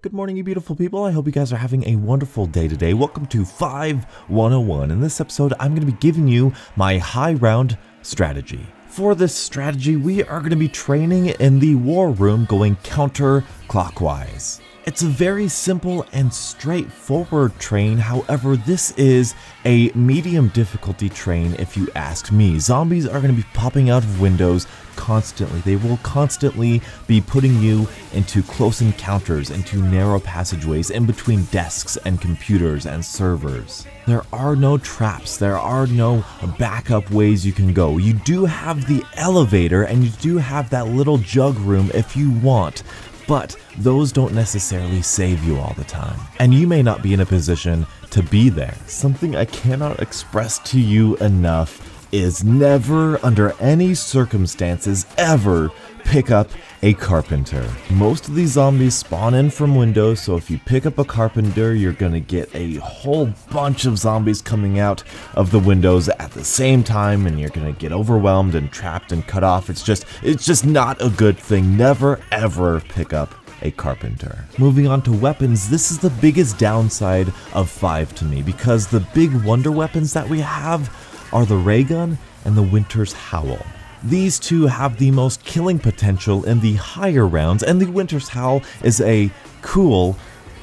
Good morning, you beautiful people. I hope you guys are having a wonderful day today. Welcome to 5101. In this episode, I'm going to be giving you my high round strategy. For this strategy, we are going to be training in the war room going counterclockwise. It's a very simple and straightforward train, however, this is a medium difficulty train if you ask me. Zombies are going to be popping out of windows constantly. They will constantly be putting you into close encounters, into narrow passageways in between desks and computers and servers. There are no traps, there are no backup ways you can go. You do have the elevator and you do have that little jug room if you want, but those don't necessarily save you all the time. And you may not be in a position to be there. Something I cannot express to you enough is never, under any circumstances, ever pick up a carpenter. Most of these zombies spawn in from windows, so if you pick up a carpenter, you're gonna get a whole bunch of zombies coming out of the windows at the same time, and you're gonna get overwhelmed and trapped and cut off. It's just not a good thing. Never ever pick up a carpenter. Moving on to weapons, this is the biggest downside of 5 to me, because the big wonder weapons that we have are the ray gun and the Winter's Howl. These two have the most killing potential in the higher rounds, and the Winter's Howl is a cool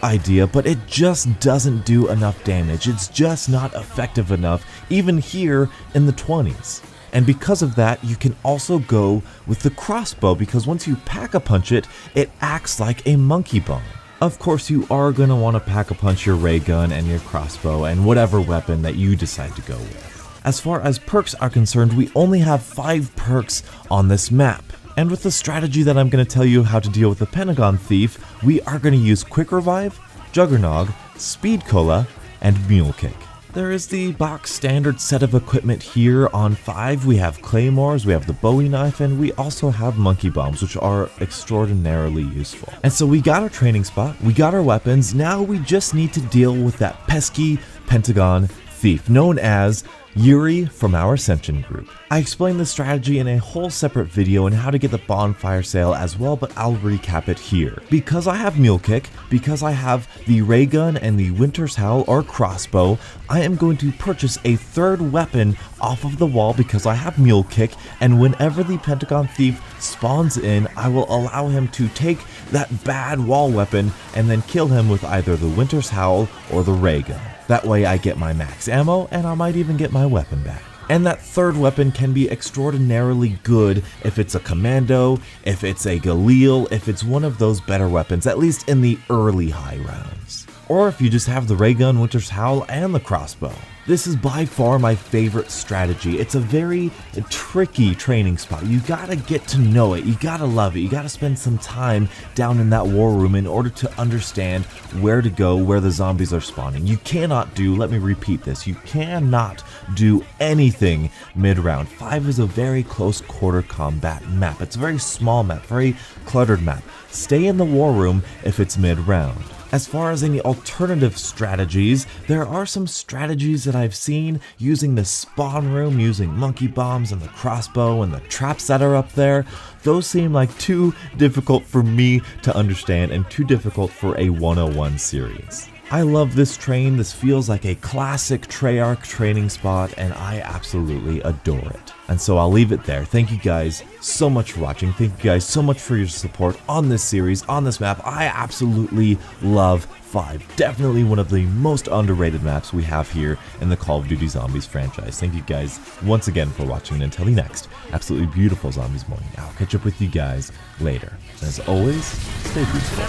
idea, but it just doesn't do enough damage. It's just not effective enough, even here in the 20s. And because of that, you can also go with the crossbow, because once you pack-a-punch it, it acts like a monkey bomb. Of course, you are going to want to pack-a-punch your ray gun and your crossbow and whatever weapon that you decide to go with. As far as perks are concerned, we only have 5 perks on this map. And with the strategy that I'm going to tell you how to deal with the Pentagon Thief, we are going to use Quick Revive, Juggernog, Speed Cola, and Mule Kick. There is the box standard set of equipment here on 5. We have claymores, we have the Bowie knife, and we also have monkey bombs, which are extraordinarily useful. And so we got our training spot, we got our weapons, now we just need to deal with that pesky Pentagon Thief, known as Yuri from our Ascension group. I explained the strategy in a whole separate video and how to get the bonfire sale as well, but I'll recap it here. Because I have Mule Kick, because I have the ray gun and the Winter's Howl or crossbow, I am going to purchase a third weapon off of the wall because I have Mule Kick, and whenever the Pentagon Thief spawns in, I will allow him to take that bad wall weapon and then kill him with either the Winter's Howl or the ray gun. That way I get my max ammo, and I might even get my weapon back. And that third weapon can be extraordinarily good if it's a commando, if it's a Galil, if it's one of those better weapons, at least in the early high rounds. Or if you just have the ray gun, Winter's Howl, and the crossbow. This is by far my favorite strategy. It's a very tricky training spot. You gotta get to know it, you gotta love it, you gotta spend some time down in that war room in order to understand where to go, where the zombies are spawning. You cannot do, let me repeat this, you cannot do anything mid-round. 5 is a very close quarter combat map. It's a very small map, very cluttered map. Stay in the war room if it's mid-round. As far as any alternative strategies, there are some strategies that I've seen using the spawn room, using monkey bombs and the crossbow and the traps that are up there. Those seem like too difficult for me to understand and too difficult for a 101 series. I love this train. This feels like a classic Treyarch training spot, and I absolutely adore it. And so I'll leave it there. Thank you guys so much for watching. Thank you guys so much for your support on this series, on this map. I absolutely love 5. Definitely one of the most underrated maps we have here in the Call of Duty Zombies franchise. Thank you guys once again for watching, and until the next absolutely beautiful Zombies morning, I'll catch up with you guys later. And as always, stay beautiful.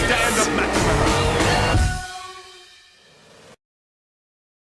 Stand up, Max.